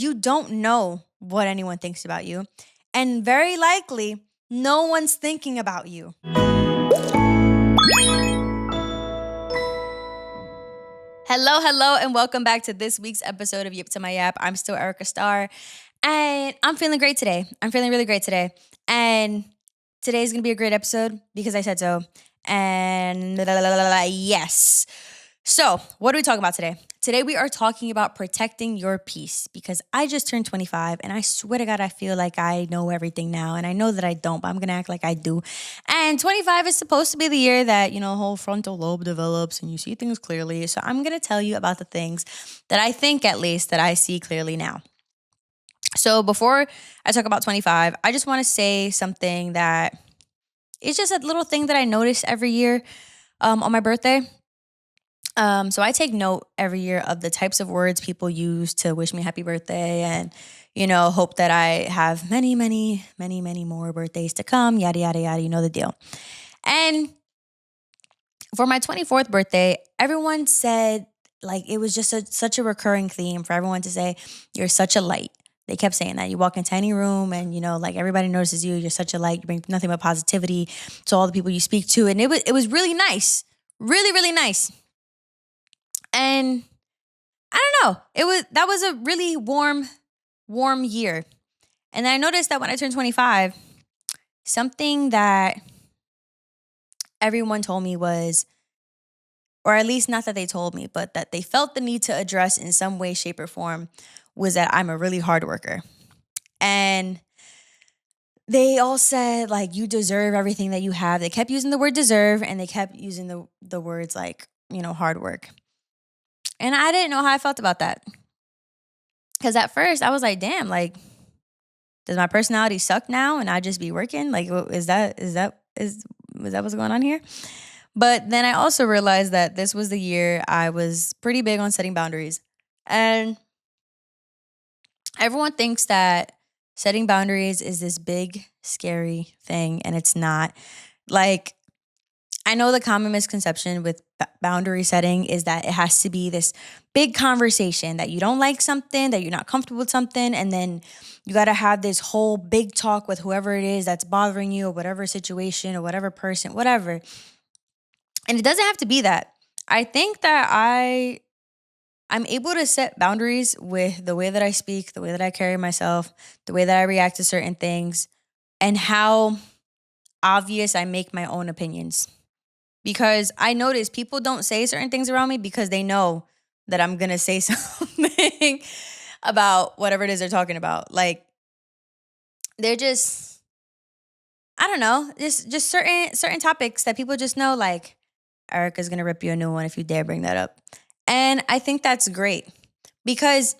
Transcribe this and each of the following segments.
You don't know what anyone thinks about you. And very likely, no one's thinking about you. Hello, hello, and welcome back to this week's episode of Yip to My Yap. I'm still Erica Starr, and I'm feeling great today. I'm feeling really great today. And today's gonna be a great episode because I said so. And yes. So, what are we talking about today? Today, we are talking about protecting your peace because I just turned 25 and I swear to God, I feel like I know everything now. And I know that I don't, but I'm going to act like I do. And 25 is supposed to be the year that, whole frontal lobe develops and you see things clearly. So, I'm going to tell you about the things that I think, at least, that I see clearly now. So, before I talk about 25, I just want to say something that it's just a little thing that I notice every year on my birthday. So I take note every year of the types of words people use to wish me happy birthday and, hope that I have many, many, many, many more birthdays to come, yada, yada, yada, you know the deal. And for my 24th birthday, everyone said, like, it was just such a recurring theme for everyone to say, you're such a light. They kept saying that. You walk into any room and, like everybody notices you, you're such a light, you bring nothing but positivity to all the people you speak to. And it was really nice. Really, really nice. And I don't know. That was a really warm year. And then I noticed that when I turned 25, something that everyone told me was, or at least not that they told me, but that they felt the need to address in some way, shape, or form, was that I'm a really hard worker. And they all said, like, you deserve everything that you have. They kept using the word deserve and they kept using the words like, hard work. And I didn't know how I felt about that. Because at first I was like, damn, like, does my personality suck now and I just be working? Like, is that what's going on here? But then I also realized that this was the year I was pretty big on setting boundaries. And everyone thinks that setting boundaries is this big, scary thing, and it's not. Like, I know the common misconception with boundary setting is that it has to be this big conversation that you don't like something, that you're not comfortable with something, and then you got to have this whole big talk with whoever it is that's bothering you or whatever situation or whatever person, whatever. And it doesn't have to be that. I think that I'm able to set boundaries with the way that I speak, the way that I carry myself, the way that I react to certain things, and how obvious I make my own opinions. Because I notice people don't say certain things around me because they know that I'm going to say something about whatever it is they're talking about. Like, they're just, I don't know, just certain topics that people just know, like, Erica's going to rip you a new one if you dare bring that up. And I think that's great because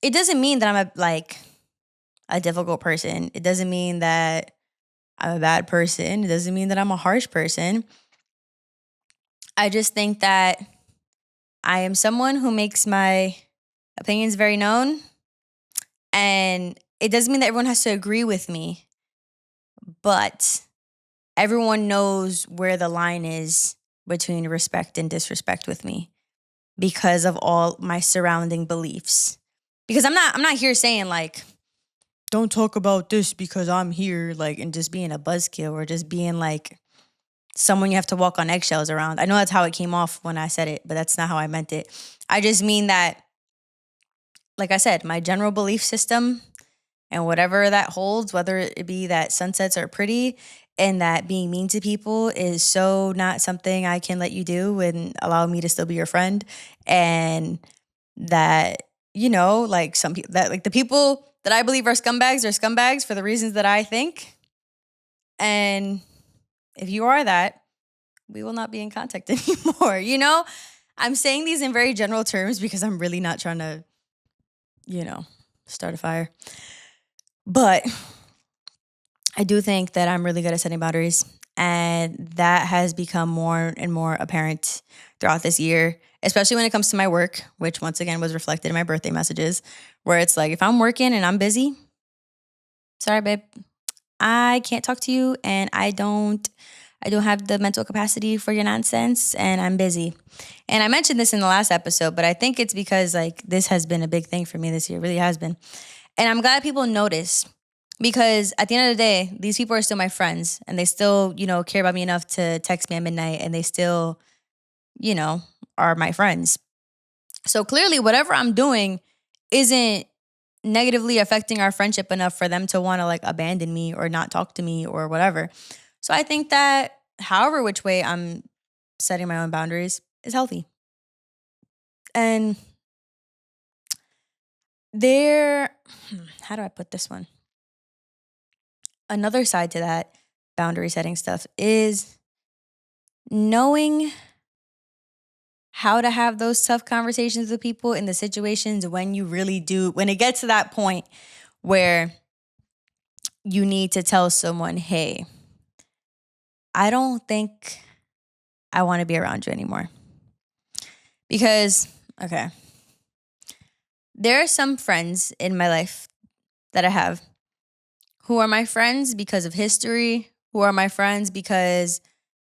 it doesn't mean that I'm a difficult person. It doesn't mean that I'm a bad person. It doesn't mean that I'm a harsh person. I just think that I am someone who makes my opinions very known. And it doesn't mean that everyone has to agree with me, but everyone knows where the line is between respect and disrespect with me because of all my surrounding beliefs. Because I'm not here saying like, don't talk about this because I'm here, like, and just being a buzzkill or just being like someone you have to walk on eggshells around. I know that's how it came off when I said it, but that's not how I meant it. I just mean that, like I said, my general belief system and whatever that holds, whether it be that sunsets are pretty and that being mean to people is so not something I can let you do and allow me to still be your friend. And that, like some people, that like the people that I believe are scumbags for the reasons that I think. And if you are that, we will not be in contact anymore. I'm saying these in very general terms because I'm really not trying to, start a fire. But I do think that I'm really good at setting boundaries. And that has become more and more apparent throughout this year, especially when it comes to my work, which once again was reflected in my birthday messages, where it's like, if I'm working and I'm busy, sorry, babe, I can't talk to you and I don't I don't have the mental capacity for your nonsense and I'm busy. And I mentioned this in the last episode, but I think it's because like this has been a big thing for me this year. It really has been. And I'm glad people notice because at the end of the day, these people are still my friends and they still, care about me enough to text me at midnight and they still, you know, are my friends. So clearly, whatever I'm doing isn't negatively affecting our friendship enough for them to want to like abandon me or not talk to me or whatever. So I think that however which way I'm setting my own boundaries is healthy. And there, how do I put this one? Another side to that boundary setting stuff is knowing how to have those tough conversations with people in the situations when you really do, when it gets to that point where you need to tell someone, hey, I don't think I want to be around you anymore. Because, okay, there are some friends in my life that I have who are my friends because of history, who are my friends because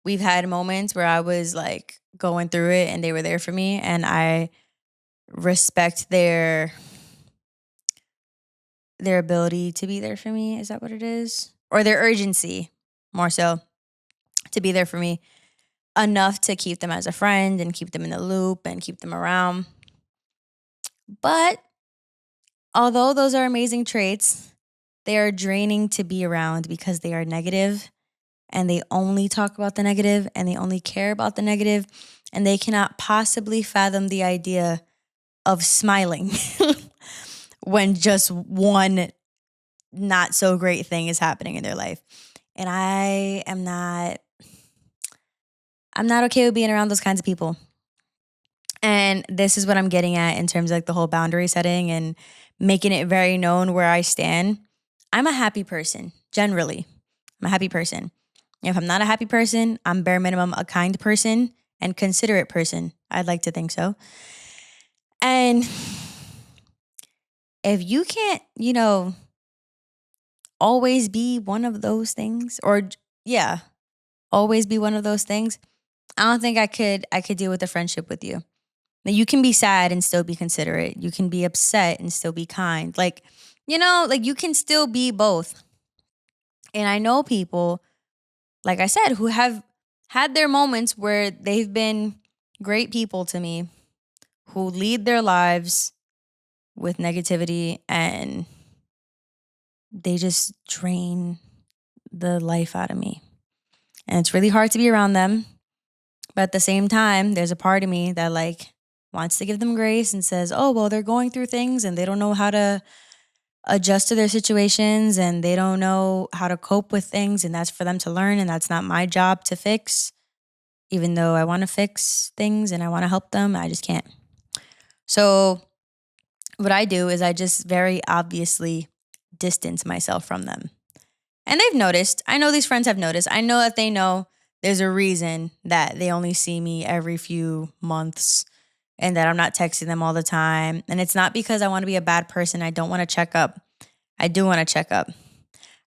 we've had moments where I was like going through it and they were there for me and I respect their ability to be there for me. Is that what it is? Or their urgency, more so, to be there for me enough to keep them as a friend and keep them in the loop and keep them around. But although those are amazing traits, they are draining to be around because they are negative and they only talk about the negative and they only care about the negative and they cannot possibly fathom the idea of smiling when just one not so great thing is happening in their life. And I'm not okay with being around those kinds of people. And this is what I'm getting at in terms of like the whole boundary setting and making it very known where I stand. I'm a happy person, generally. I'm a happy person. If I'm not a happy person, I'm bare minimum a kind person and considerate person. I'd like to think so. And if you can't, always be one of those things, or yeah, always be one of those things, I don't think I could deal with a friendship with you. Now, you can be sad and still be considerate. You can be upset and still be kind. Like, like you can still be both. And I know people, like I said, who have had their moments where they've been great people to me, who lead their lives with negativity and they just drain the life out of me. And it's really hard to be around them. But at the same time, there's a part of me that like wants to give them grace and says, oh, well, they're going through things and they don't know how to adjust to their situations and they don't know how to cope with things. And that's for them to learn. And that's not my job to fix, even though I want to fix things and I want to help them. I just can't. So what I do is I just very obviously distance myself from them. And they've noticed. I know these friends have noticed. I know that they know there's a reason that they only see me every few months and that I'm not texting them all the time. And it's not because I want to be a bad person. I don't want to check up. I do want to check up.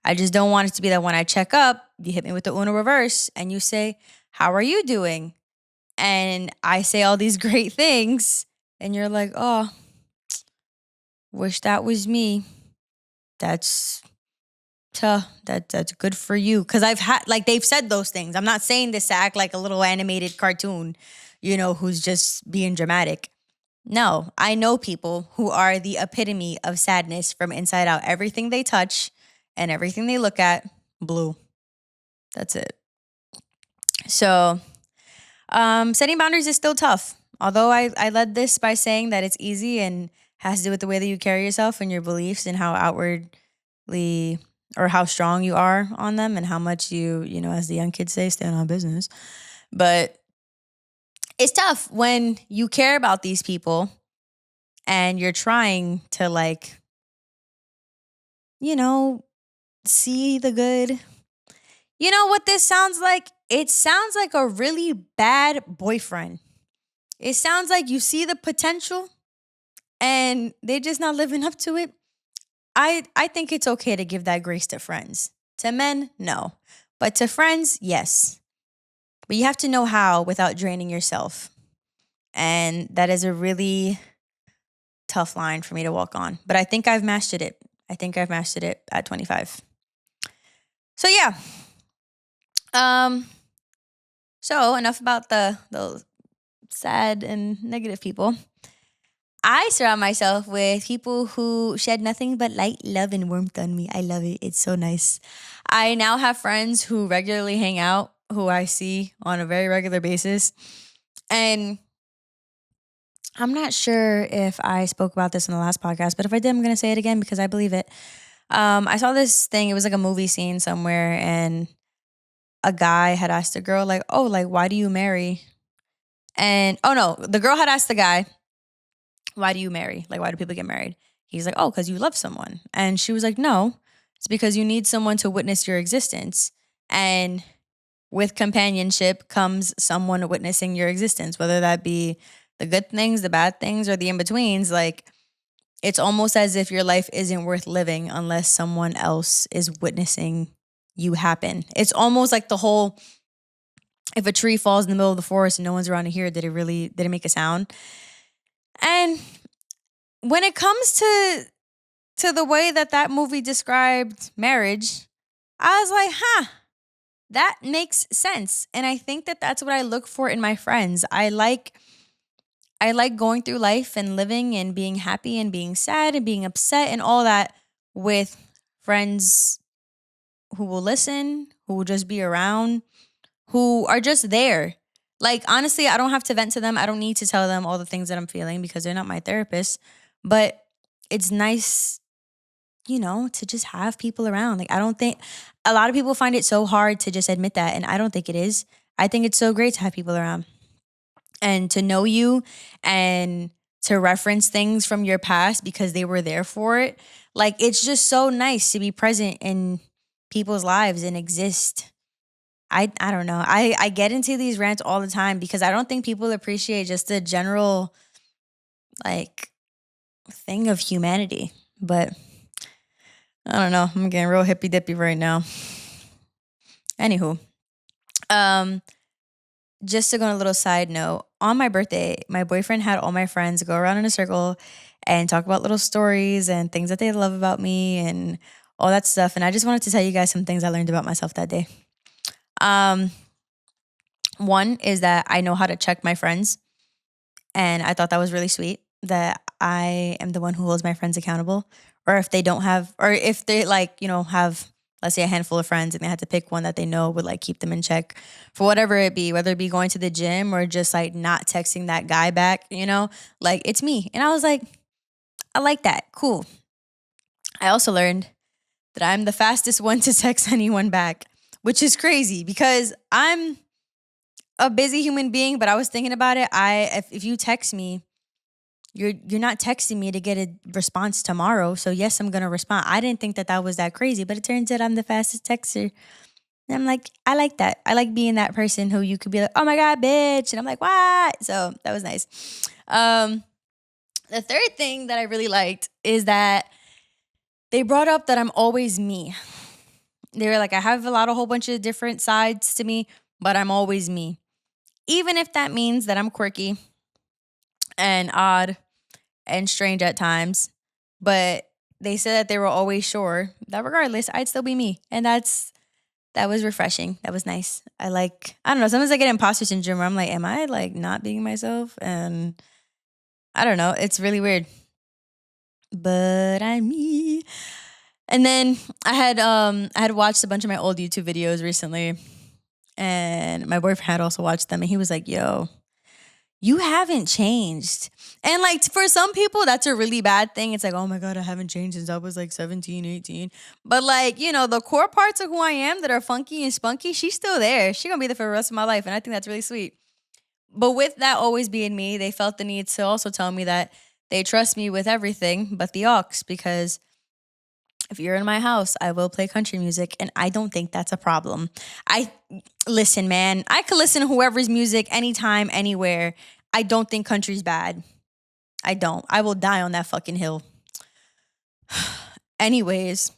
I just don't want it to be that when I check up, you hit me with the Uno reverse and you say, how are you doing? And I say all these great things and you're like, oh, wish that was me. That's that's good for you. Cause I've had, like, they've said those things. I'm not saying this to act like a little animated cartoon, who's just being dramatic. No, I know people who are the epitome of sadness from inside out. Everything they touch and everything they look at, blue. That's it. So, setting boundaries is still tough. Although I led this by saying that it's easy and has to do with the way that you carry yourself and your beliefs and how outwardly or how strong you are on them and how much you, as the young kids say, stand on business. But it's tough when you care about these people and you're trying to see the good. You know what this sounds like? It sounds like a really bad boyfriend. It sounds like you see the potential and they're just not living up to it. I think it's okay to give that grace to friends. To men, no. But to friends, yes. but you have to know how without draining yourself. And that is a really tough line for me to walk on. But I think I've mastered it. I think I've mastered it at 25. So yeah. So enough about the sad and negative people. I surround myself with people who shed nothing but light, love, and warmth on me. I love it. It's so nice. I now have friends who regularly hang out, who I see on a very regular basis. And I'm not sure if I spoke about this in the last podcast, but if I did, I'm going to say it again because I believe it. I saw this thing. It was like a movie scene somewhere, and a guy had asked a girl, like, oh, like, why do you marry? And, oh no, the girl had asked the guy, why do you marry? Like, why do people get married? He's like, oh, because you love someone. And she was like, no, it's because you need someone to witness your existence. And with companionship comes someone witnessing your existence, whether that be the good things, the bad things, or the in-betweens. Like, it's almost as if your life isn't worth living unless someone else is witnessing you happen. It's almost like the whole, if a tree falls in the middle of the forest and no one's around to hear it, did it make a sound? And when it comes to the way that movie described marriage, I was like, that makes sense. And I think that that's what I look for in my friends. I like going through life and living and being happy and being sad and being upset and all that with friends who will listen, who will just be around, who are just there. Like, honestly, I don't have to vent to them. I don't need to tell them all the things that I'm feeling because they're not my therapist. But it's nice, to just have people around. Like, I don't think a lot of people find it so hard to just admit that. And I don't think it is. I think it's so great to have people around and to know you and to reference things from your past because they were there for it. Like, it's just so nice to be present in people's lives and exist. I don't know. I get into these rants all the time because I don't think people appreciate just the general, like, thing of humanity. But I don't know. I'm getting real hippy dippy right now. Anywho, just to go on a little side note, on my birthday, my boyfriend had all my friends go around in a circle and talk about little stories and things that they love about me and all that stuff. And I just wanted to tell you guys some things I learned about myself that day. One is that I know how to check my friends. And I thought that was really sweet that I am the one who holds my friends accountable. Or if they don't have, or if they have, let's say, a handful of friends and they had to pick one that they know would keep them in check for whatever it be, whether it be going to the gym or just not texting that guy back, it's me. And I was like, I like that. Cool. I also learned that I'm the fastest one to text anyone back, which is crazy because I'm a busy human being, but I was thinking about it. If you text me, you're not texting me to get a response tomorrow. So yes, I'm going to respond. I didn't think that was that crazy, but it turns out I'm the fastest texter. And I'm like, I like that. I like being that person who you could be like, oh my God, bitch. And I'm like, what? So that was nice. The third thing that I really liked is that they brought up that I'm always me. They were like, I have a whole bunch of different sides to me, but I'm always me. Even if that means that I'm quirky and odd and strange at times. But they said that they were always sure that regardless, I'd still be me. And that was refreshing. That was nice. I don't know. Sometimes I get imposter syndrome where I'm like, am I not being myself? And I don't know. It's really weird. But I'm me. And then I had watched a bunch of my old YouTube videos recently. And my boyfriend had also watched them. And he was like, yo, you haven't changed. And for some people, that's a really bad thing. It's like, oh my God, I haven't changed since I was 17, 18. But the core parts of who I am that are funky and spunky, she's still there. She's going to be there for the rest of my life. And I think that's really sweet. But with that always being me, they felt the need to also tell me that they trust me with everything but the aux, because if you're in my house, I will play country music, and I don't think that's a problem. Listen, man, I could listen to whoever's music anytime, anywhere. I don't think country's bad. I don't. I will die on that fucking hill. Anyways,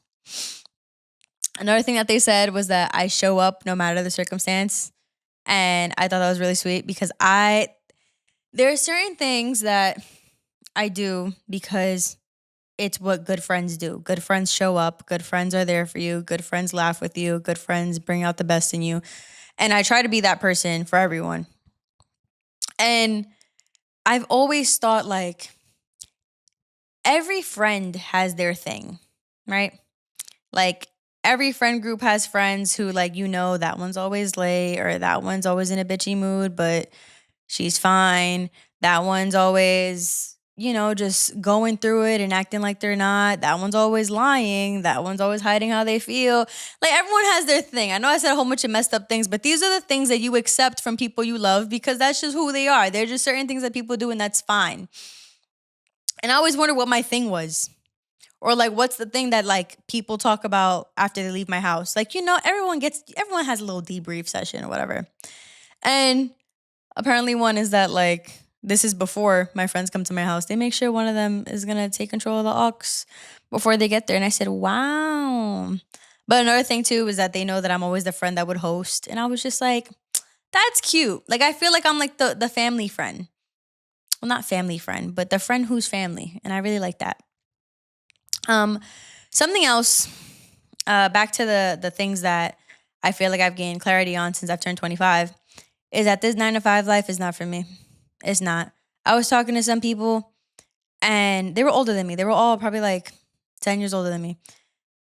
another thing that they said was that I show up no matter the circumstance. And I thought that was really sweet because there are certain things that I do because it's what good friends do. Good friends show up, good friends are there for you, good friends laugh with you, good friends bring out the best in you. And I try to be that person for everyone. And I've always thought like every friend has their thing, right? Like every friend group has friends who like that one's always late or that one's always in a bitchy mood, but she's fine. That one's always, just going through it and acting like they're not. That one's always lying. That one's always hiding how they feel. Like everyone has their thing. I know I said a whole bunch of messed up things, but these are the things that you accept from people you love because that's just who they are. They're just certain things that people do and that's fine. And I always wonder what my thing was. Or like what's the thing that like people talk about after they leave my house? Like, everyone has a little debrief session or whatever. And apparently one is that like this is before my friends come to my house. They make sure one of them is gonna take control of the aux before they get there. And I said, wow. But another thing too is that they know that I'm always the friend that would host. And I was just like, that's cute. Like I feel like I'm like the family friend. Well, not family friend, but the friend who's family. And I really like that. Something else, back to the things that I feel like I've gained clarity on since I've turned 25, is that this 9 to 5 life is not for me. It's not. I was talking to some people and they were older than me. They were all probably like 10 years older than me.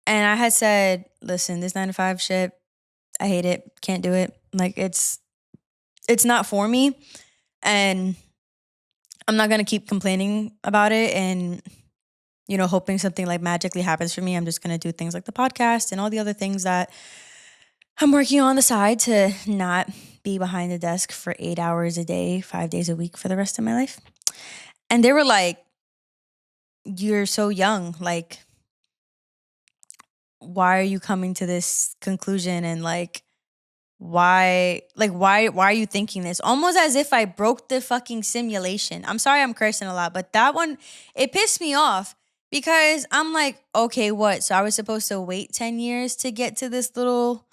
And I had said, listen, this 9 to 5 shit, I hate it. Can't do it. Like it's not for me. And I'm not going to keep complaining about it and hoping something like magically happens for me. I'm just going to do things like the podcast and all the other things that I'm working on the side to not be behind the desk for 8 hours a day, 5 days a week for the rest of my life. And they were like, you're so young. Like, why are you coming to this conclusion? And like, why are you thinking this? Almost as if I broke the fucking simulation. I'm sorry I'm cursing a lot, but that one, it pissed me off because I'm like, okay, what? So I was supposed to wait 10 years to get to this little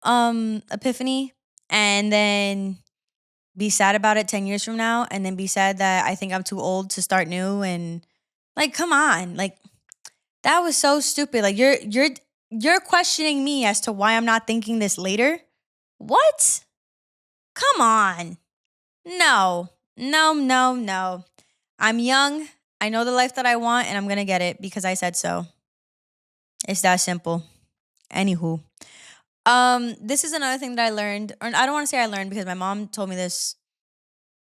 epiphany and then be sad about it 10 years from now and then be sad that I think I'm too old to start new and like come on. Like that was so stupid. Like you're questioning me as to why I'm not thinking this later. What? Come on. No. No, no, no. I'm young. I know the life that I want and I'm going to get it because I said so. It's that simple. Anywho. This is another thing that I learned, or I don't want to say I learned because my mom told me this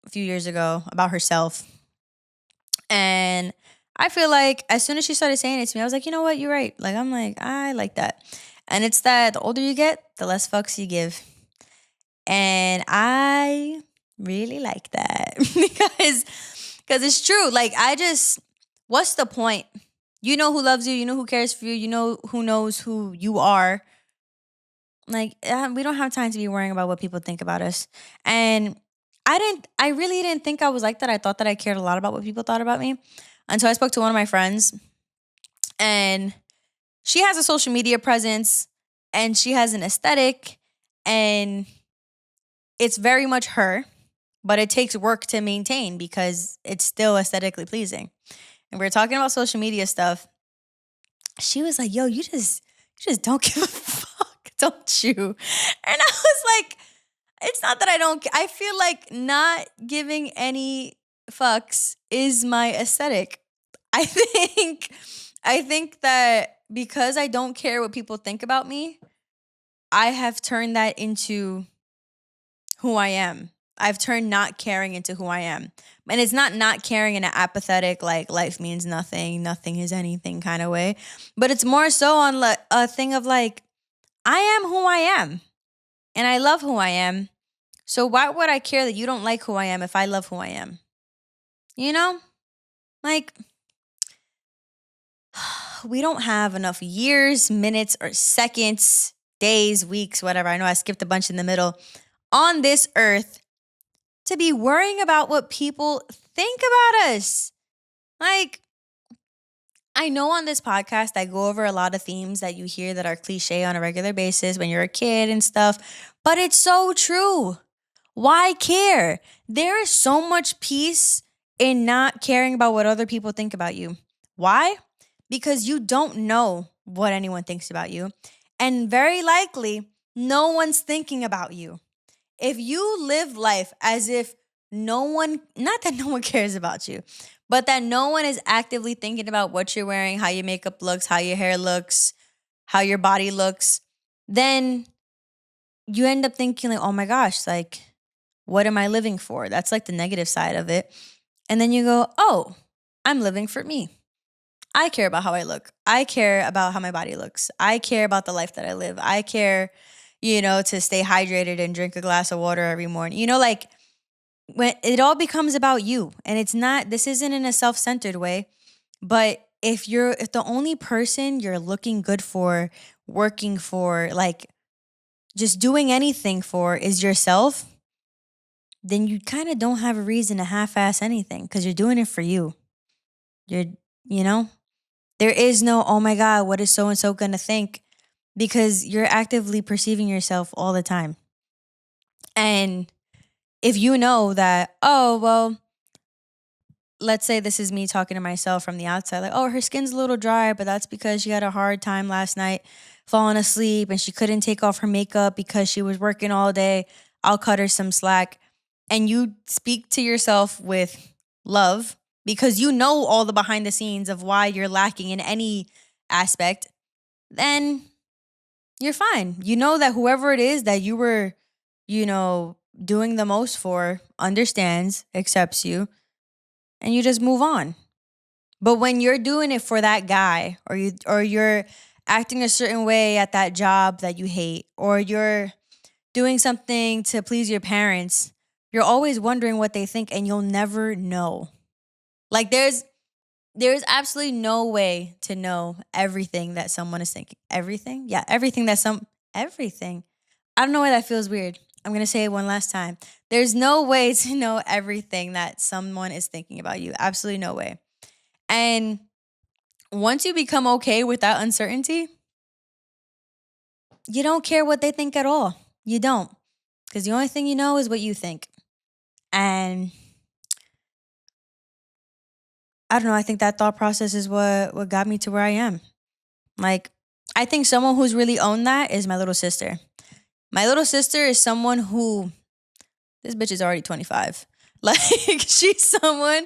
a few years ago about herself. And I feel like as soon as she started saying it to me, I was like, you know what? You're right. Like, I'm like, I like that. And it's that the older you get, the less fucks you give. And I really like that because it's true. Like, what's the point? You know who loves you. You know who cares for you. You know who knows who you are. Like, we don't have time to be worrying about what people think about us. And I really didn't think I was like that. I thought that I cared a lot about what people thought about me until I spoke to one of my friends. And she has a social media presence and she has an aesthetic and it's very much her, but it takes work to maintain because it's still aesthetically pleasing. And we were talking about social media stuff. She was like, yo, you just don't give a fuck, don't you? And I was like, it's not that I feel like not giving any fucks is my aesthetic. I think that because I don't care what people think about me, I have turned that into who I am. I've turned not caring into who I am. And it's not caring in an apathetic, like life means nothing, nothing is anything kind of way. But it's more so on a thing of like, I am who I am. And I love who I am. So why would I care that you don't like who I am if I love who I am? You know? Like, we don't have enough years, minutes, or seconds, days, weeks, whatever. I know I skipped a bunch in the middle on this earth to be worrying about what people think about us. Like, I know on this podcast, I go over a lot of themes that you hear that are cliche on a regular basis when you're a kid and stuff, but it's so true. Why care? There is so much peace in not caring about what other people think about you. Why? Because you don't know what anyone thinks about you. And very likely, no one's thinking about you. If you live life as if no one, not that no one cares about you, but that no one is actively thinking about what you're wearing, how your makeup looks, how your hair looks, how your body looks, then you end up thinking like, oh my gosh, like, what am I living for? That's like the negative side of it. And then you go, oh, I'm living for me. I care about how I look. I care about how my body looks. I care about the life that I live. I care, to stay hydrated and drink a glass of water every morning. Like when it all becomes about you, and this isn't in a self-centered way, but if the only person you're looking good for, working for, like just doing anything for is yourself, then you kind of don't have a reason to half-ass anything because you're doing it for you. You're, you know, there is no, oh my God, what is so and so going to think? Because you're actively perceiving yourself all the time. And if you know that, oh, well, let's say this is me talking to myself from the outside, like, oh, her skin's a little dry, but that's because she had a hard time last night falling asleep and she couldn't take off her makeup because she was working all day. I'll cut her some slack. And you speak to yourself with love because you know all the behind the scenes of why you're lacking in any aspect, then you're fine. You know that whoever it is that you were, doing the most for understands, accepts you, and you just move on. But when you're doing it for that guy, or you're acting a certain way at that job that you hate, or you're doing something to please your parents, you're always wondering what they think and you'll never know. Like there's absolutely no way to know everything that someone is thinking. Everything? Yeah, everything. I don't know why that feels weird. I'm going to say it one last time. There's no way to know everything that someone is thinking about you. Absolutely no way. And once you become okay with that uncertainty, you don't care what they think at all. You don't. Because the only thing you know is what you think. And I don't know, I think that thought process is what got me to where I am. Like, I think someone who's really owned that is my little sister. My little sister is someone who, this bitch is already 25. Like, she's someone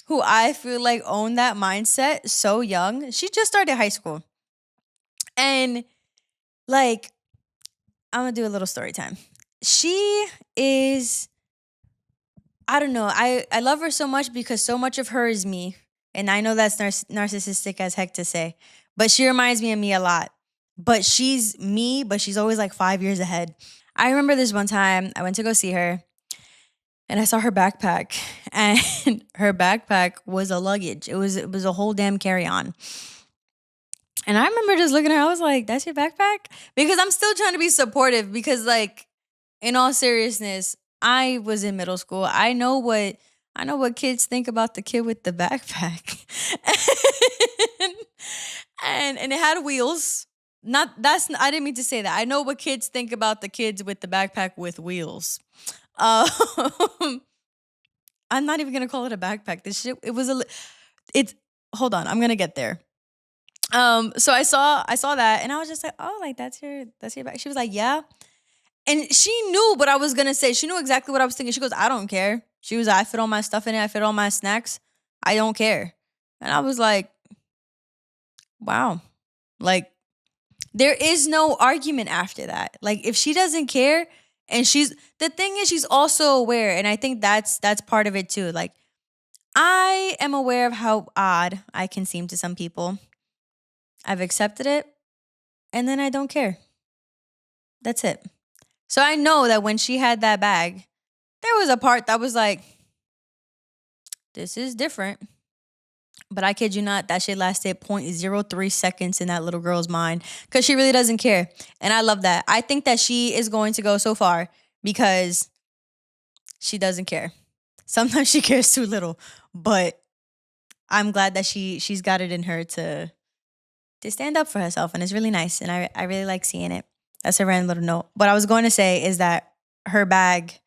who I feel like owned that mindset so young. She just started high school. And like, I'm gonna do a little story time. She is, I don't know, I love her so much because so much of her is me. And I know that's narcissistic as heck to say, but she reminds me of me a lot. But she's me, but she's always like 5 years ahead. I remember this one time I went to go see her and I saw her backpack, and her backpack was a luggage. It was a whole damn carry-on. And I remember just looking at her, I was like, that's your backpack? Because I'm still trying to be supportive because like in all seriousness, I was in middle school. I know what kids think about the kid with the backpack. and, and it had wheels. I didn't mean to say that. I know what kids think about the kids with the backpack with wheels. Um, I'm not even gonna call it a backpack. This shit, it's hold on, I'm gonna get there. So I saw that and I was just like, oh, like that's your bag. She was like, yeah. And she knew what I was gonna say. She knew exactly what I was thinking. She goes, I don't care. She was like, I fit all my stuff in it, I fit all my snacks. I don't care. And I was like, wow. Like, there is no argument after that. Like, if she doesn't care, and the thing is, she's also aware, and I think that's part of it too. Like, I am aware of how odd I can seem to some people. I've accepted it, and then I don't care. That's it. So I know that when she had that bag, there was a part that was like, this is different. But I kid you not, that shit lasted 0.03 seconds in that little girl's mind because she really doesn't care. And I love that. I think that she is going to go so far because she doesn't care. Sometimes she cares too little, but I'm glad that she's got it in her to stand up for herself, and it's really nice, and I really like seeing it. That's a random little note. What I was going to say is that her bag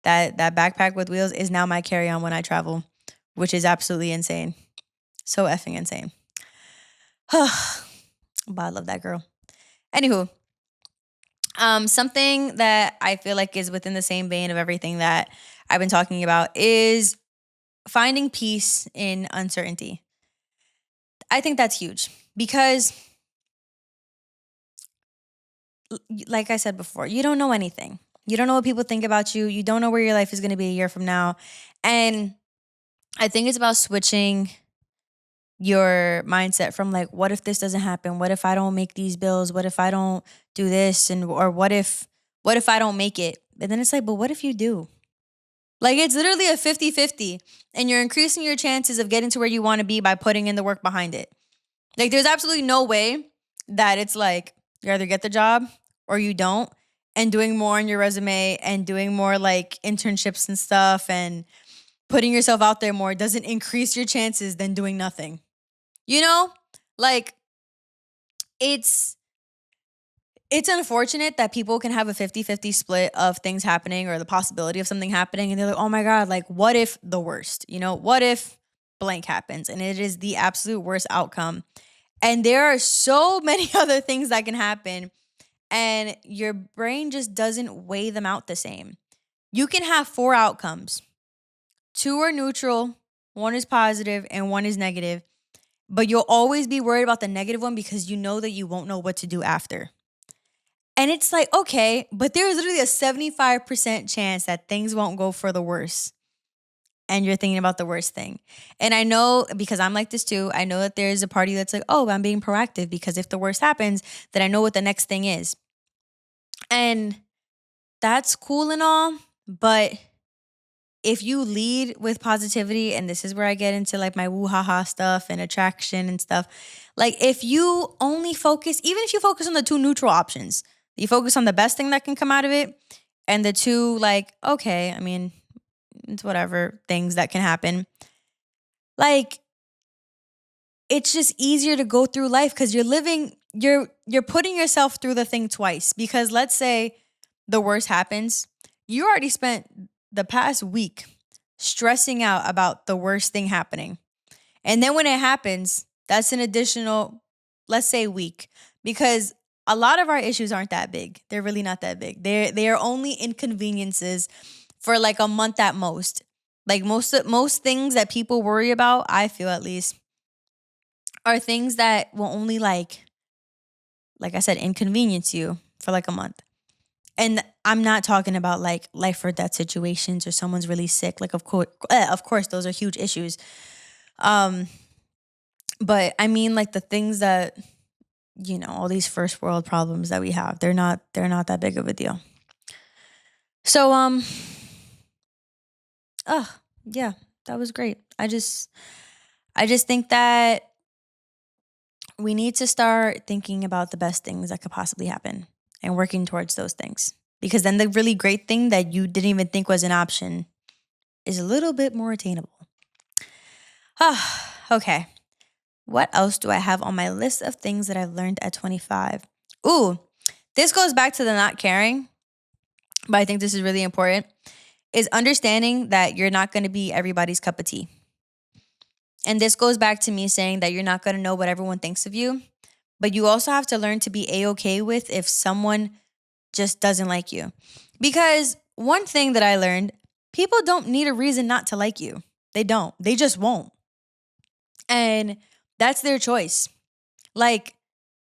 That backpack with wheels is now my carry-on when I travel, which is absolutely insane. So effing insane. But I love that girl. Anywho, something that I feel like is within the same vein of everything that I've been talking about is finding peace in uncertainty. I think that's huge because, like I said before, you don't know anything. You don't know what people think about you. You don't know where your life is going to be a year from now. And I think it's about switching your mindset from like, what if this doesn't happen? What if I don't make these bills? What if I don't do this? And or what if I don't make it? And then it's like, but what if you do? Like it's literally a 50-50, and you're increasing your chances of getting to where you want to be by putting in the work behind it. Like there's absolutely no way that it's like you either get the job or you don't, and doing more on your resume and doing more like internships and stuff and putting yourself out there more doesn't increase your chances than doing nothing. You know? Like it's unfortunate that people can have a 50-50 split of things happening or the possibility of something happening, and they're like, "Oh my god, like what if the worst? You know, what if blank happens?" And it is the absolute worst outcome. And there are so many other things that can happen, and your brain just doesn't weigh them out the same. You can have four outcomes. Two are neutral, one is positive, and one is negative. But you'll always be worried about the negative one because you know that you won't know what to do after. And it's like, okay, but there's literally a 75% chance that things won't go for the worse. And you're thinking about the worst thing. And I know, because I'm like this too, I know that there's a party that's like, oh, I'm being proactive because if the worst happens, then I know what the next thing is. And that's cool and all, but if you lead with positivity, and this is where I get into like my woo ha ha stuff and attraction and stuff, like if you only focus, even if you focus on the two neutral options, you focus on the best thing that can come out of it, and the two like, okay, I mean, it's whatever things that can happen. Like it's just easier to go through life because you're putting yourself through the thing twice. Because let's say the worst happens, you already spent the past week stressing out about the worst thing happening. And then when it happens, that's an additional, let's say, week. Because a lot of our issues aren't that big. They're really not that big. They are only inconveniences for like a month at most. Like most things that people worry about, I feel at least, are things that will only like I said, inconvenience you for like a month. And I'm not talking about like life or death situations or someone's really sick. Like of course, those are huge issues. But I mean like the things that, you know, all these first world problems that we have, they're not that big of a deal. So yeah, that was great. I just think that we need to start thinking about the best things that could possibly happen and working towards those things. Because then the really great thing that you didn't even think was an option is a little bit more attainable. Okay. What else do I have on my list of things that I've learned at 25? Ooh, this goes back to the not caring, but I think this is really important, is understanding that you're not going to be everybody's cup of tea. And this goes back to me saying that you're not going to know what everyone thinks of you, but you also have to learn to be A-okay with if someone just doesn't like you. Because one thing that I learned, people don't need a reason not to like you. They don't. They just won't. And that's their choice. Like,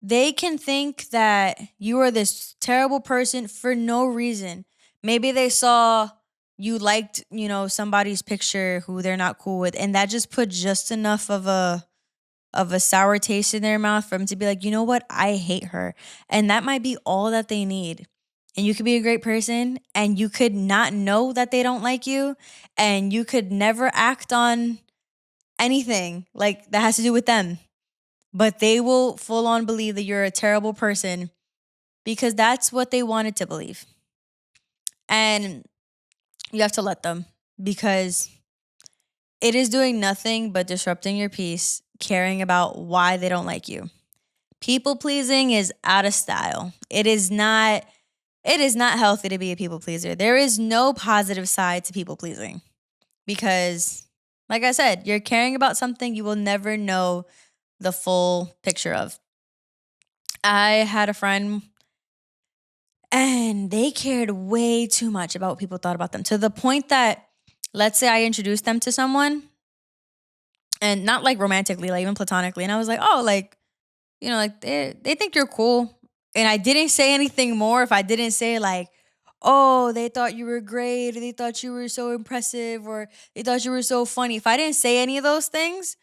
they can think that you are this terrible person for no reason. Maybe they saw you liked, you know, somebody's picture who they're not cool with, and that just put just enough of a sour taste in their mouth for them to be like, you know what, I hate her. And that might be all that they need. And you could be a great person, and you could not know that they don't like you, and you could never act on anything like that has to do with them. But they will full on believe that you're a terrible person because that's what they wanted to believe. And you have to let them, because it is doing nothing but disrupting your peace, caring about why they don't like you. People pleasing is out of style. It is not It is not healthy to be a people pleaser. There is no positive side to people pleasing because, like I said, you're caring about something you will never know the full picture of. I had a friend and they cared way too much about what people thought about them to the point that, let's say I introduced them to someone and not like romantically, like even platonically. And I was like, oh, like, like they think you're cool. And I didn't say anything more if I didn't say like, oh, they thought you were great or they thought you were so impressive or they thought you were so funny. If I didn't say any of those things,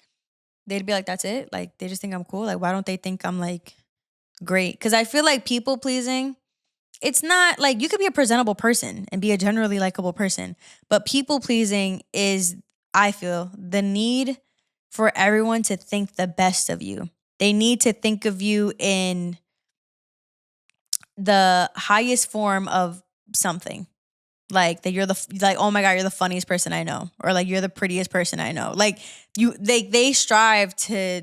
they'd be like, that's it. Like they just think I'm cool. Like, why don't they think I'm like great? Because I feel like people pleasing, it's not like you could be a presentable person and be a generally likable person, but people pleasing is, I feel, the need for everyone to think the best of you. They need to think of you in the highest form of something. Like that you're like, oh my God, you're the funniest person I know. Or like you're the prettiest person I know. Like they strive to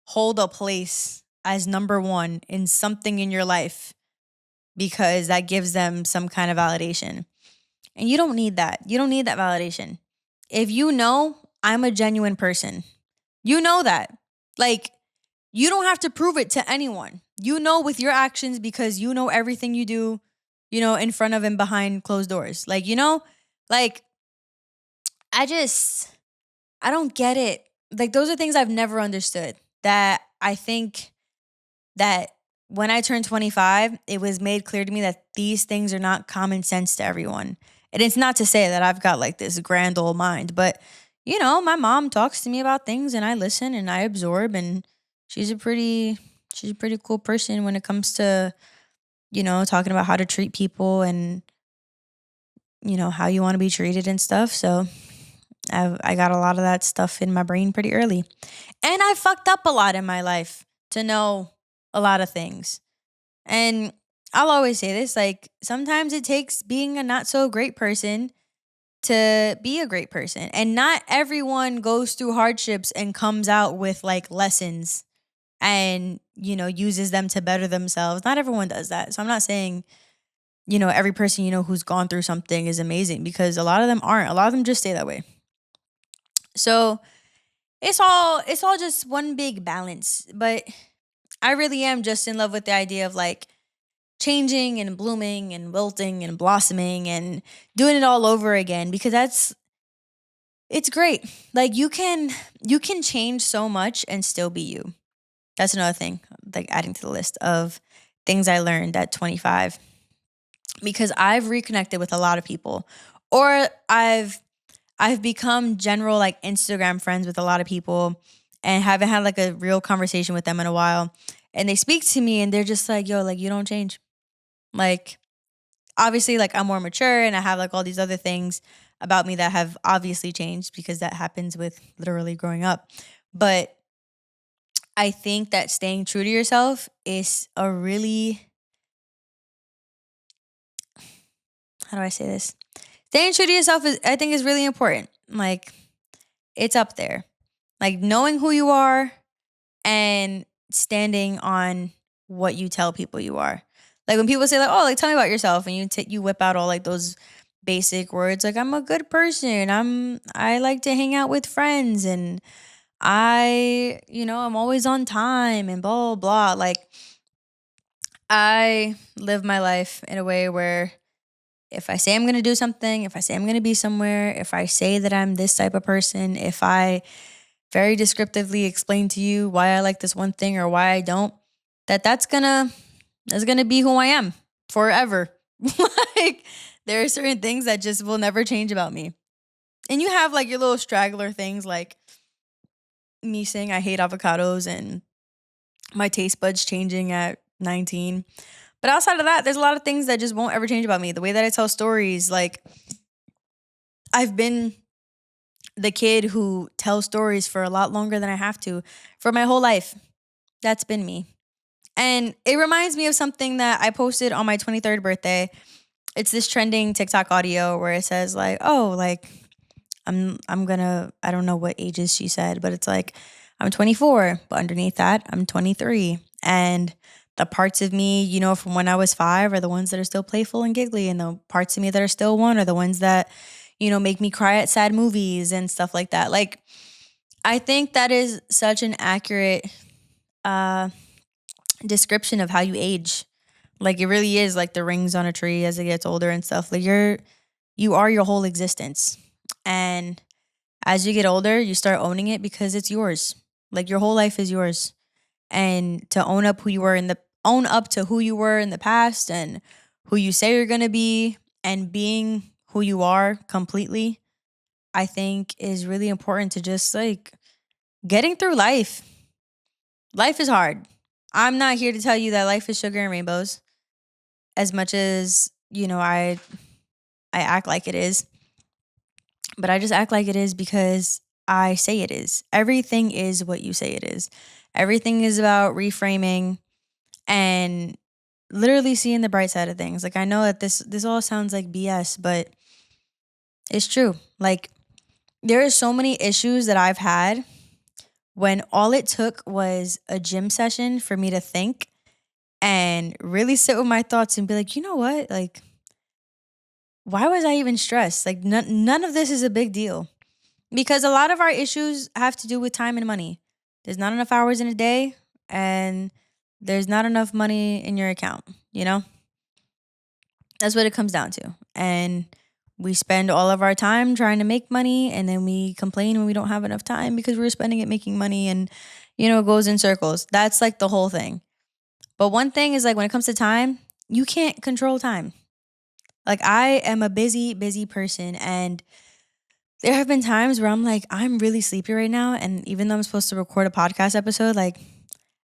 hold a place as number one in something in your life because that gives them some kind of validation. And you don't need that. You don't need that validation. If you know I'm a genuine person, you know that. Like, you don't have to prove it to anyone. You know with your actions because you know everything you do, in front of and behind closed doors. Like, like I don't get it. Like, those are things I've never understood that I think that when I turned 25, it was made clear to me that these things are not common sense to everyone. And it's not to say that I've got like this grand old mind, but my mom talks to me about things and I listen and I absorb, and she's a pretty cool person when it comes to, talking about how to treat people and how you want to be treated and stuff. So I got a lot of that stuff in my brain pretty early. And I fucked up a lot in my life to know a lot of things. And I'll always say this, like, sometimes it takes being a not so great person to be a great person. And not everyone goes through hardships and comes out with like lessons and, uses them to better themselves. Not everyone does that. So I'm not saying, every person who's gone through something is amazing, because a lot of them aren't. A lot of them just stay that way. So it's all just one big balance. But I really am just in love with the idea of like changing and blooming and wilting and blossoming and doing it all over again, because it's great. Like you can change so much and still be you. That's another thing, like adding to the list of things I learned at 25, because I've reconnected with a lot of people, or I've become general like Instagram friends with a lot of people and haven't had like a real conversation with them in a while. And they speak to me and they're just like, yo, like you don't change. Like, obviously, like I'm more mature and I have like all these other things about me that have obviously changed, because that happens with literally growing up. But I think that staying true to yourself is a really, how do I say this? Staying true to yourself I think is really important. Like, it's up there. Like knowing who you are and standing on what you tell people you are. Like when people say like, "Oh, like tell me about yourself," and you whip out all like those basic words like, "I'm a good person. I like to hang out with friends, and I'm always on time and blah blah blah." Like I live my life in a way where if I say I'm going to do something, if I say I'm going to be somewhere, if I say that I'm this type of person, if I very descriptively explain to you why I like this one thing or why I don't, that's gonna be who I am forever. Like there are certain things that just will never change about me. And you have like your little straggler things like me saying I hate avocados and my taste buds changing at 19. But outside of that, there's a lot of things that just won't ever change about me. The way that I tell stories, like I've been the kid who tells stories for a lot longer than I have to for my whole life. That's been me. And it reminds me of something that I posted on my 23rd birthday. It's this trending TikTok audio where it says like, "Oh, like I don't know what ages she said, but it's like I'm 24, but underneath that, I'm 23." And The parts of me, from when I was 5 are the ones that are still playful and giggly. And the parts of me that are still 1 are the ones that, make me cry at sad movies and stuff like that. Like, I think that is such an accurate uh, description of how you age. Like, it really is like the rings on a tree as it gets older and stuff. Like, you are your whole existence. And as you get older, you start owning it because it's yours. Like, your whole life is yours. And to own up to who you were in the past and who you say you're going to be and being who you are completely, I think is really important to just like getting through life. Life is hard. I'm not here to tell you that life is sugar and rainbows as much as, I act like it is. But I just act like it is because I say it is. Everything is what you say it is. Everything is about reframing and literally seeing the bright side of things. Like, I know that this all sounds like BS, but it's true. Like, there are so many issues that I've had when all it took was a gym session for me to think and really sit with my thoughts and be like, you know what? Like, why was I even stressed? Like, none of this is a big deal. Because a lot of our issues have to do with time and money. There's not enough hours in a day, and there's not enough money in your account, That's what it comes down to. And we spend all of our time trying to make money, and then we complain when we don't have enough time because we're spending it making money, and, it goes in circles. That's like the whole thing. But one thing is, like, when it comes to time, you can't control time. Like, I am a busy, busy person, and there have been times where I'm like, I'm really sleepy right now, and even though I'm supposed to record a podcast episode, like,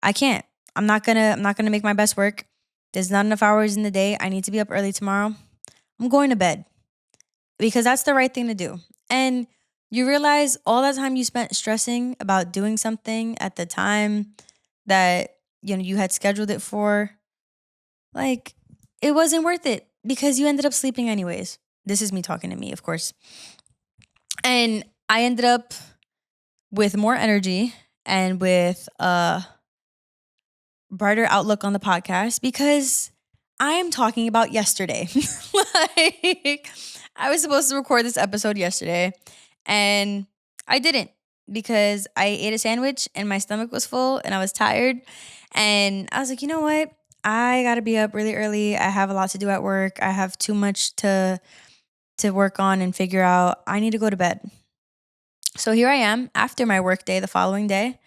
I can't. I'm not gonna make my best work. There's not enough hours in the day. I need to be up early tomorrow. I'm going to bed because that's the right thing to do. And you realize all that time you spent stressing about doing something at the time that you had scheduled it for, like, it wasn't worth it because you ended up sleeping anyways. This is me talking to me, of course. And I ended up with more energy and with a brighter outlook on the podcast because I am talking about yesterday. Like, I was supposed to record this episode yesterday and I didn't because I ate a sandwich and my stomach was full and I was tired. And I was like, you know what? I got to be up really early. I have a lot to do at work. I have too much to work on and figure out. I need to go to bed. So here I am after my work day the following day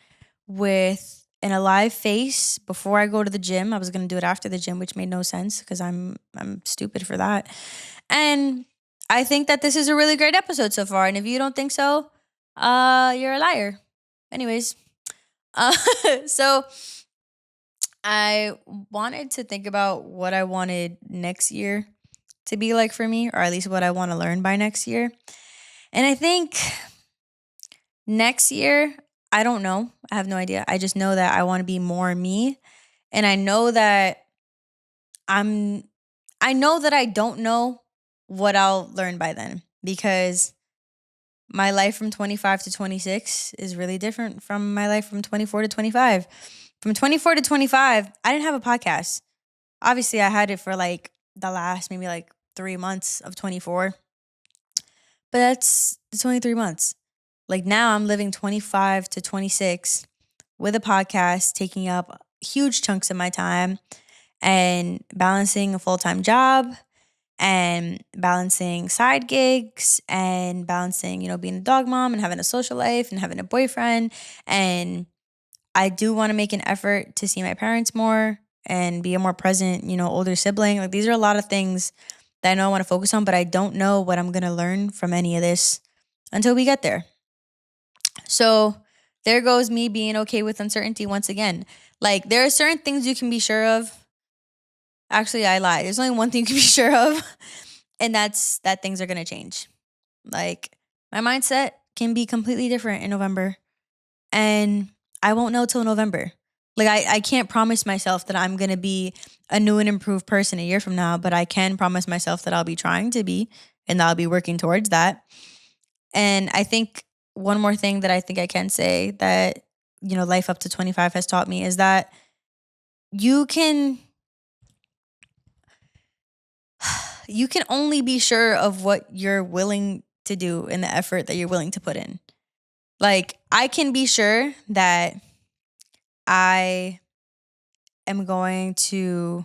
with an alive face before I go to the gym. I was going to do it after the gym, which made no sense because I'm stupid for that. And I think that this is a really great episode so far. And if you don't think so, you're a liar. Anyways, so I wanted to think about what I wanted next year to be like for me, or at least what I want to learn by next year. And I think next year, I don't know. I have no idea. I just know that I want to be more me. And I know that I don't know what I'll learn by then because my life from 25 to 26 is really different from my life from 24 to 25. From 24 to 25, I didn't have a podcast. Obviously, I had it for like the last maybe like 3 months of 24. But it's only 3 months. Like, now I'm living 25 to 26 with a podcast, taking up huge chunks of my time and balancing a full-time job and balancing side gigs and balancing, being a dog mom and having a social life and having a boyfriend. And I do want to make an effort to see my parents more and be a more present, older sibling. Like, these are a lot of things that I know I want to focus on, but I don't know what I'm going to learn from any of this until we get there. So there goes me being okay with uncertainty once again. Like, there are certain things you can be sure of. Actually, I lied. There's only one thing you can be sure of, and that's that things are going to change. Like, my mindset can be completely different in November, and I won't know till November. Like, I can't promise myself that I'm going to be a new and improved person a year from now, but I can promise myself that I'll be trying to be, and that I'll be working towards that. And I think one more thing that I think I can say that, life up to 25 has taught me is that you can you can only be sure of what you're willing to do and the effort that you're willing to put in. Like, I can be sure that I am going to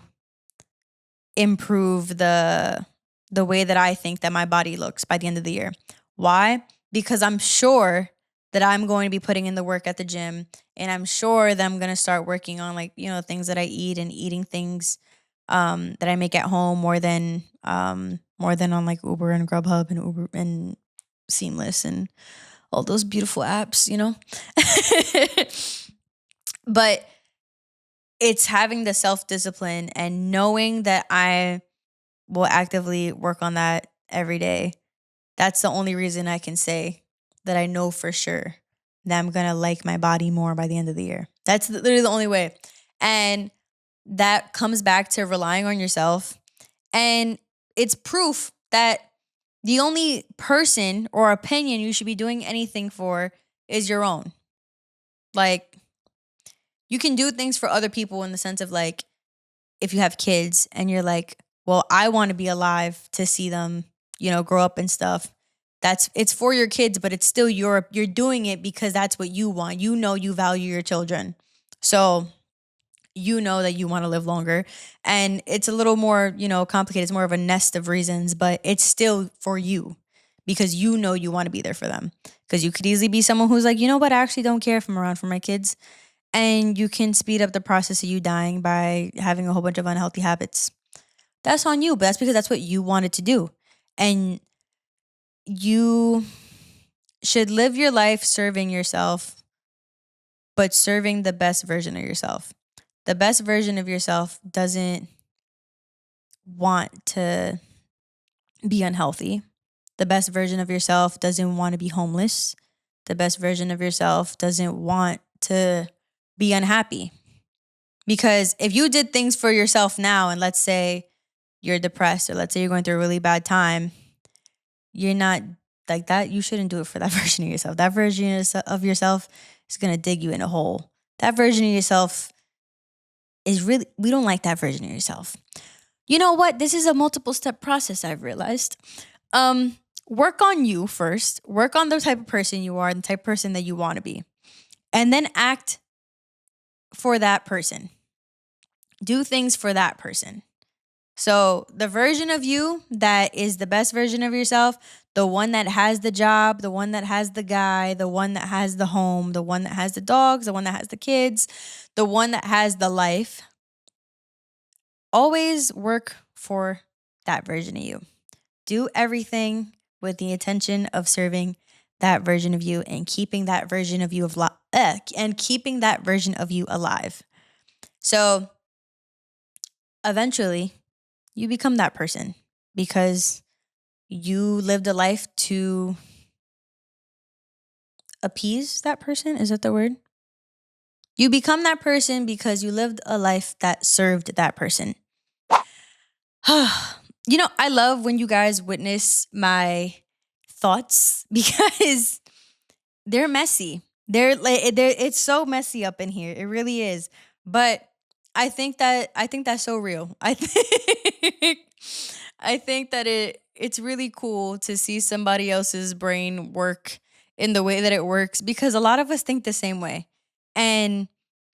improve the way that I think that my body looks by the end of the year. Why? Because I'm sure that I'm going to be putting in the work at the gym, and I'm sure that I'm going to start working on, like, things that I eat and eating things that I make at home more than on like Uber and Grubhub and Uber and Seamless and all those beautiful apps. But it's having the self-discipline and knowing that I will actively work on that every day. That's the only reason I can say that I know for sure that I'm going to like my body more by the end of the year. That's literally the only way. And that comes back to relying on yourself. And it's proof that the only person or opinion you should be doing anything for is your own. Like, you can do things for other people in the sense of, like, if you have kids and you're like, well, I want to be alive to see them, grow up and stuff. It's for your kids, but it's still you're doing it because that's what you want. You value your children. So you know that you want to live longer. And it's a little more, complicated. It's more of a nest of reasons, but it's still for you because you want to be there for them. Because you could easily be someone who's like, you know what, I actually don't care if I'm around for my kids. And you can speed up the process of you dying by having a whole bunch of unhealthy habits. That's on you, but that's because that's what you wanted to do. And you should live your life serving yourself, but serving the best version of yourself. The best version of yourself doesn't want to be unhealthy. The best version of yourself doesn't want to be homeless. The best version of yourself doesn't want to be unhappy. Because if you did things for yourself now, and let's say you're depressed, or let's say you're going through a really bad time, you're not like that. You shouldn't do it for that version of yourself. That version of yourself is going to dig you in a hole. That version of yourself we don't like that version of yourself. You know what? This is a multiple step process, I've realized. Work on you first. Work on the type of person you are, the type of person that you want to be. And then act for that person. Do things for that person. So the version of you that is the best version of yourself, the one that has the job, the one that has the guy, the one that has the home, the one that has the dogs, the one that has the kids, the one that has the life, always work for that version of you. Do everything with the intention of serving that version of you and keeping that version of you alive. So eventually you become that person because you lived a life to appease that person. Is that the word? You become that person because you lived a life that served that person. I love when you guys witness my thoughts because they're messy. It's so messy up in here. It really is. But I think that's so real. I think that it's really cool to see somebody else's brain work in the way that it works because a lot of us think the same way. And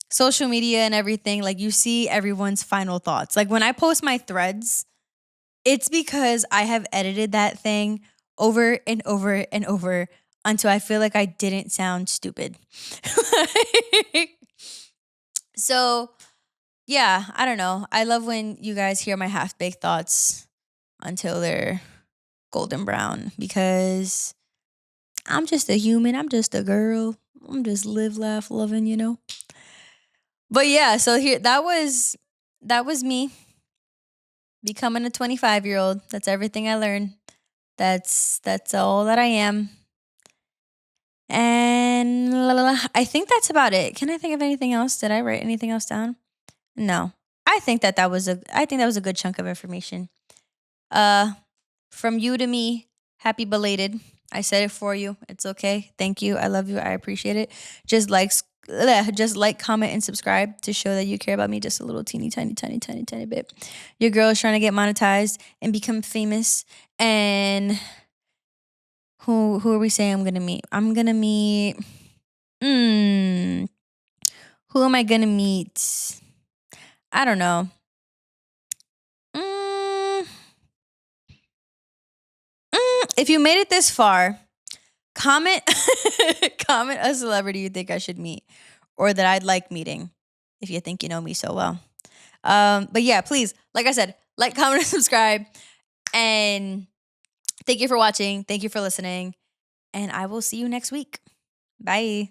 social media and everything, like, you see everyone's final thoughts. Like, when I post my threads, it's because I have edited that thing over and over and over until I feel like I didn't sound stupid. So, yeah, I don't know. I love when you guys hear my half-baked thoughts until they're golden brown because I'm just a human. I'm just a girl. I'm just live, laugh, loving. But yeah, so here that was me becoming a 25-year-old. That's everything I learned. That's all that I am. And I think that's about it. Can I think of anything else? Did I write anything else down? No. I think that was a good chunk of information. From you to me, happy belated. I said it for you. It's okay. Thank you. I love you. I appreciate it. Just just like, comment, and subscribe to show that you care about me just a little teeny tiny bit. Your girl is trying to get monetized and become famous. And who are we saying I'm gonna meet? I'm gonna meet. Who am I gonna meet? I don't know. If you made it this far, comment comment a celebrity you think I should meet or that I'd like meeting if you think you know me so well. But yeah, please, like I said, like, comment, and subscribe. And thank you for watching. Thank you for listening. And I will see you next week. Bye.